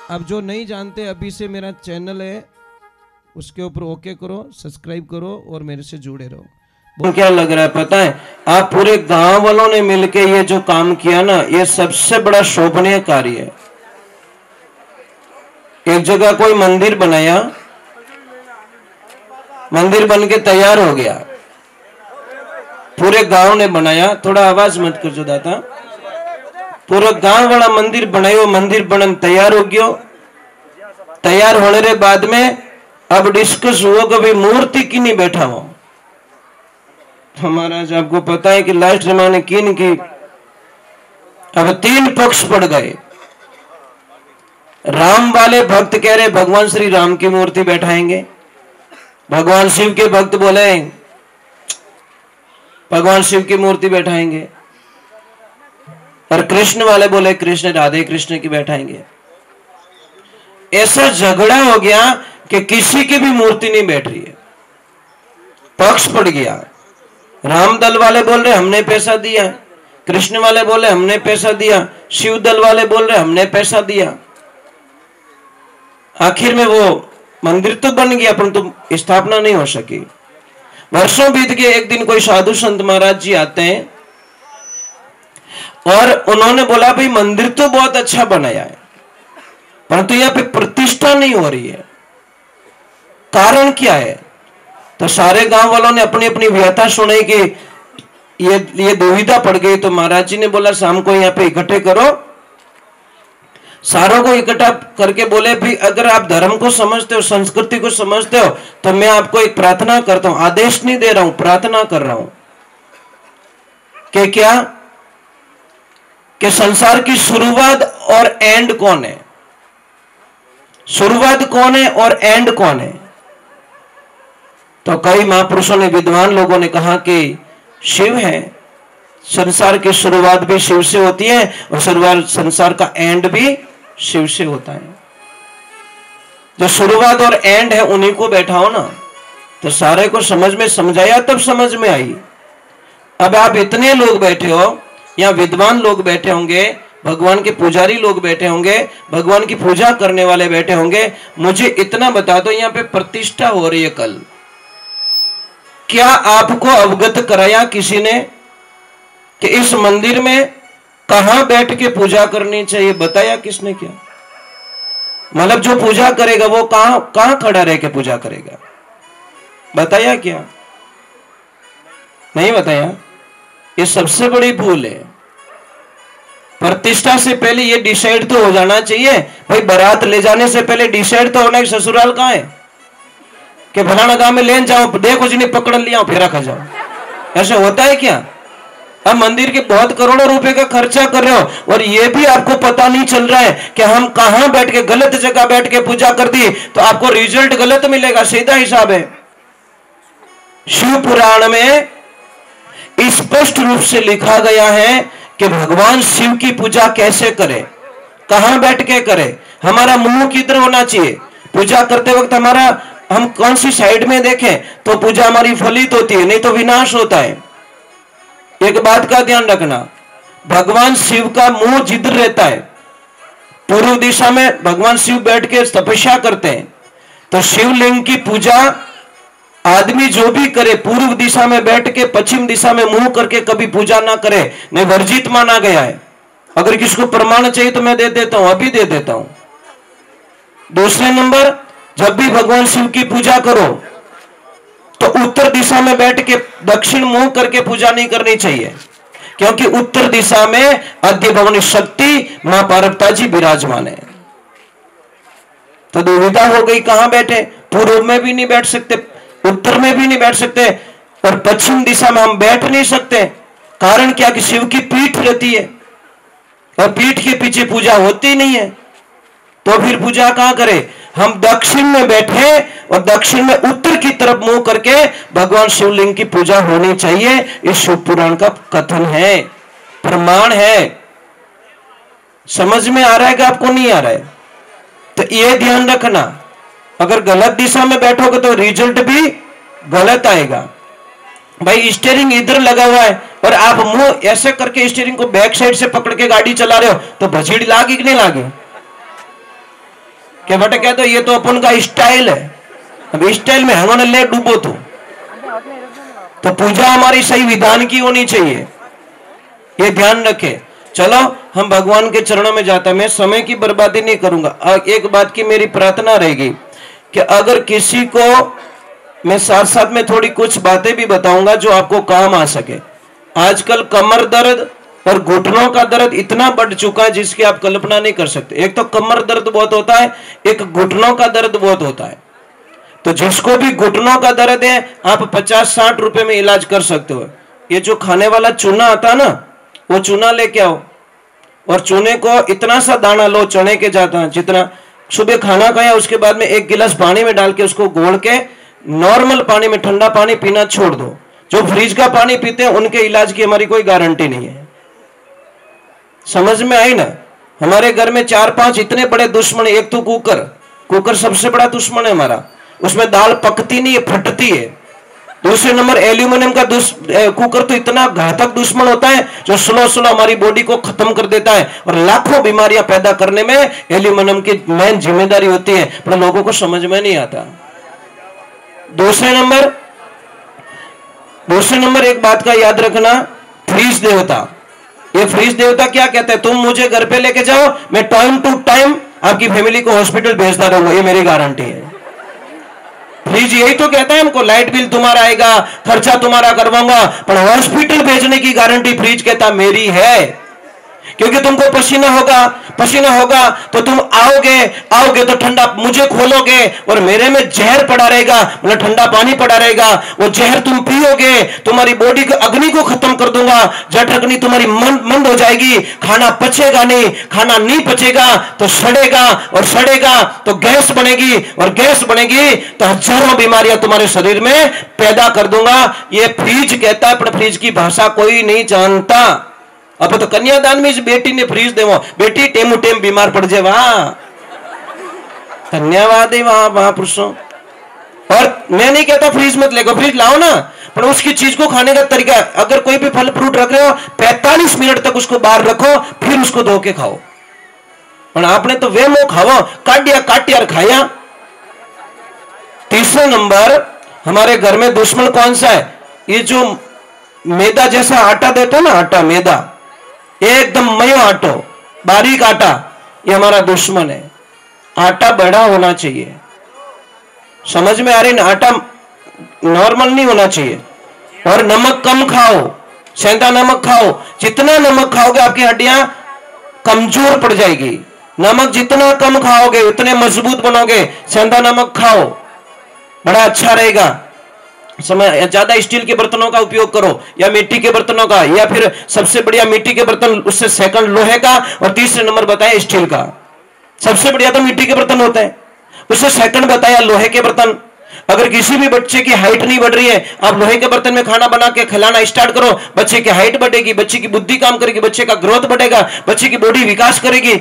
अब जो नहीं जानते, अभी से मेरा चैनल है उसके ऊपर ओके करो, सब्सक्राइब करो और मेरे से जुड़े रहो। क्या लग रहा है पता है, आप पूरे गांव वालों ने मिलके ये जो काम किया ना, ये सबसे बड़ा शोभनीय कार्य है। एक जगह कोई मंदिर बनाया, मंदिर बन के तैयार हो गया, पूरे गांव ने बनाया। थोड़ा आवाज मत कर जो दाता। पूरा गांव वाला मंदिर बनायो, मंदिर बनन तैयार हो गयो। तैयार होने के बाद में अब डिस्कस हुआ कि भाई मूर्ति की नहीं बैठा हो। तो महाराज आपको पता है कि लास्ट जमाने की नहीं की, अब 3 पक्ष पड़ गए। राम वाले भक्त कह रहे भगवान श्री राम की मूर्ति बैठाएंगे, भगवान शिव के भक्त बोले भगवान शिव की मूर्ति बैठाएंगे, और कृष्ण वाले बोले कृष्ण राधे कृष्ण की बैठाएंगे। ऐसा झगड़ा हो गया कि किसी की भी मूर्ति नहीं बैठ रही है, पक्ष पड़ गया। राम दल वाले बोल रहे हमने पैसा दिया, कृष्ण वाले बोले हमने पैसा दिया, शिव दल वाले बोल रहे हमने पैसा दिया। आखिर में वो मंदिर तो बन गया परंतु स्थापना नहीं हो सकी। वर्षों बीत गए। एक दिन कोई साधु संत महाराज जी आते हैं और उन्होंने बोला भाई मंदिर तो बहुत अच्छा बनाया है परंतु यहां पे प्रतिष्ठा नहीं हो रही है, कारण क्या है? तो सारे गांव वालों ने अपनी अपनी व्यथा सुनाई कि ये दुविधा पड़ गई। तो महाराज जी ने बोला शाम को यहाँ पे इकट्ठे करो, सारों को इकट्ठा करके बोले भी अगर आप धर्म को समझते हो, संस्कृति को समझते हो, तो मैं आपको एक प्रार्थना करता हूं, आदेश नहीं दे रहा हूं, प्रार्थना कर रहा हूं कि क्या कि संसार की शुरुआत और एंड कौन है? शुरुआत कौन है और एंड कौन है? तो कई महापुरुषों ने, विद्वान लोगों ने कहा कि शिव है। संसार की शुरुआत भी शिव से होती है और संसार का एंड भी शिव से होता है। जो शुरुआत और एंड है उन्हीं को बैठाओ ना, तो सारे को समझ में समझाया तब समझ में आई। अब आप इतने लोग बैठे हो, या विद्वान लोग बैठे होंगे, भगवान के पुजारी लोग बैठे होंगे, भगवान की पूजा करने वाले बैठे होंगे, मुझे इतना बता दो यहाँ पे प्रतिष्ठा हो रही है कल, क्या आपको अवगत कराया किसी ने कि इस मंदिर में कहां बैठ के पूजा करनी चाहिए? बताया किसने? क्या मतलब जो पूजा करेगा वो कहां खड़ा रह के पूजा करेगा? बताया क्या? नहीं बताया। ये सबसे बड़ी भूल है। प्रतिष्ठा से पहले ये डिसाइड तो हो जाना चाहिए भाई, बारात ले जाने से पहले डिसाइड तो होना है ससुराल कहां है, कि फलाना गांव में ले जाओ, देखो जिन्हें पकड़ लिया फिर रखा जाओ। ऐसा होता है क्या? हम मंदिर के बहुत करोड़ों रुपए का खर्चा कर रहे हो और ये भी आपको पता नहीं चल रहा है कि हम कहां बैठ के, गलत जगह बैठ के पूजा कर दी तो आपको रिजल्ट गलत मिलेगा। सीधा हिसाब है। शिव पुराण में स्पष्ट रूप से लिखा गया है कि भगवान शिव की पूजा कैसे करें, कहां बैठ के करें, हमारा मुंह किधर होना चाहिए, पूजा करते वक्त हमारा हम कौन सी साइड में देखें तो पूजा हमारी फलित होती है, नहीं तो विनाश होता है। एक बात का ध्यान रखना, भगवान शिव का मुंह जिधर रहता है, पूर्व दिशा में भगवान शिव बैठ के तपस्या करते हैं, तो शिवलिंग की पूजा आदमी जो भी करे पूर्व दिशा में बैठ के पश्चिम दिशा में मुंह करके कभी पूजा ना करे, नहीं वर्जित माना गया है। अगर किसी को प्रमाण चाहिए तो मैं दे देता हूं, अभी दे देता हूं। दूसरे नंबर, जब भी भगवान शिव की पूजा करो तो उत्तर दिशा में बैठ के दक्षिण मुंह करके पूजा नहीं करनी चाहिए, क्योंकि उत्तर दिशा में आद्य भवानी शक्ति मां पार्वती जी विराजमान है। तो दुविधा हो गई, कहां बैठे? पूर्व में भी नहीं बैठ सकते, उत्तर में भी नहीं बैठ सकते और पश्चिम दिशा में हम बैठ नहीं सकते। कारण क्या कि शिव की पीठ रहती है और पीठ के पीछे पूजा होती नहीं है, तो फिर पूजा कहां करें? हम दक्षिण में बैठे और दक्षिण में उत्तर की तरफ मुंह करके भगवान शिवलिंग की पूजा होनी चाहिए। इस शिव पुराण का कथन है, प्रमाण है। समझ में आ रहा है कि आपको नहीं आ रहा है? तो ये ध्यान रखना, अगर गलत दिशा में बैठोगे तो रिजल्ट भी गलत आएगा। भाई स्टीयरिंग इधर लगा हुआ है और आप मुंह ऐसे करके स्टीयरिंग को बैक साइड से पकड़ के गाड़ी चला रहे हो तो भजीड़ लागी कि नहीं लागी? कि बटे कह दो ये तो अपन का स्टाइल है, अब स्टाइल में हम ले डूबो तो पूजा हमारी सही विधान की होनी चाहिए, ये ध्यान रखे। चलो हम भगवान के चरणों में जाते हैं। मैं समय की बर्बादी नहीं करूंगा। एक बात की मेरी प्रार्थना रहेगी कि अगर किसी को, मैं साथ साथ में थोड़ी कुछ बातें भी बताऊंगा जो आपको काम आ सके। आजकल कमर दर्द और घुटनों का दर्द इतना बढ़ चुका है जिसकी आप कल्पना नहीं कर सकते। एक तो कमर दर्द बहुत होता है, एक घुटनों का दर्द बहुत होता है। तो जिसको भी घुटनों का दर्द है आप 50-60 रुपए में इलाज कर सकते हो। ये जो खाने वाला चूना आता है ना, वो चूना लेके आओ और चूने को इतना सा दाना लो, चने के जाता जितना, सुबह खाना खाया उसके बाद में 1 गिलास पानी में डाल के उसको घोल के नॉर्मल पानी में ठंडा पानी पीना छोड़ दो। जो फ्रिज का पानी पीते हैं उनके इलाज की हमारी कोई गारंटी नहीं है। समझ में आई ना? हमारे घर में 4-5 इतने बड़े दुश्मन। एक तो कुकर सबसे बड़ा दुश्मन है हमारा, उसमें दाल पकती नहीं है, फटती है। दूसरे नंबर एल्यूमिनियम का कुकर तो इतना घातक दुश्मन होता है जो स्लो हमारी बॉडी को खत्म कर देता है और लाखों बीमारियां पैदा करने में एल्यूमिनियम की मेन जिम्मेदारी होती है, पर लोगों को समझ में नहीं आता। दूसरे नंबर एक बात का याद रखना, फ्रीज देवता। ये फ्रीज देवता क्या कहता है, तुम मुझे घर पे लेके जाओ, मैं टाइम टू टाइम आपकी फैमिली को हॉस्पिटल भेजता रहूंगा, ये मेरी गारंटी है। फ्रीज यही तो कहता है हमको, लाइट बिल तुम्हारा आएगा, खर्चा तुम्हारा करवाऊंगा, पर हॉस्पिटल भेजने की गारंटी फ्रीज कहता मेरी है। क्योंकि तुमको पसीना होगा तो तुम आओगे तो ठंडा मुझे खोलोगे और मेरे में जहर पड़ा रहेगा, मतलब ठंडा पानी पड़ा रहेगा। वो जहर तुम पियोगे, तुम्हारी बॉडी को अग्नि को खत्म कर दूंगा, जठ अग्नि तुम्हारी मंद हो जाएगी, खाना पचेगा नहीं, खाना नहीं पचेगा तो सड़ेगा, और सड़ेगा तो गैस बनेगी, और गैस बनेगी तो हजारों बीमारियां तुम्हारे शरीर में पैदा कर दूंगा। ये फ्रीज कहता है, पर फ्रीज की भाषा कोई नहीं जानता। अब तो कन्यादान में इस बेटी ने फ्रीज देवो, बेटी टेमू टेम बीमार पड़ जाए, वहां धन्यवाद है वहां महापुरुषों। और मैं नहीं कहता फ्रीज मत लेगा, फ्रीज लाओ ना, पर उसकी चीज को खाने का तरीका, अगर कोई भी फल फ्रूट रख रहे हो 45 मिनट तक उसको बाहर रखो, फिर उसको धो के खाओ। और आपने तो वे मुंह खाओ, काटिया खाया। तीसरा नंबर हमारे घर में दुश्मन कौन सा है, ये जो मैदा जैसा आटा देते ना, आटा मैदा, एकदम मयो आटो, बारीक आटा, ये हमारा दुश्मन है। आटा बड़ा होना चाहिए, समझ में आ रही ना? आटा नॉर्मल नहीं होना चाहिए। और नमक कम खाओ, सेंधा नमक खाओ। जितना नमक खाओगे आपकी हड्डियां कमजोर पड़ जाएगी। नमक जितना कम खाओगे उतने मजबूत बनोगे। सेंधा नमक खाओ, बड़ा अच्छा रहेगा। समय ज्यादा स्टील के बर्तनों का उपयोग करो या मिट्टी के बर्तनों का, या फिर सबसे बढ़िया मिट्टी के बर्तन, उससे सेकंड लोहे का, और तीसरे नंबर बताया स्टील का। सबसे बढ़िया तो मिट्टी के बर्तन होते हैं, उससे सेकंड बताया लोहे के बर्तन। अगर किसी भी बच्चे की हाइट नहीं बढ़ रही है, आप लोहे के बर्तन में खाना बना के खिलाना स्टार्ट करो, बच्चे की हाइट बढ़ेगी, बच्चे की बुद्धि काम करेगी, बच्चे का ग्रोथ बढ़ेगा, बच्चे की बॉडी विकास करेगी।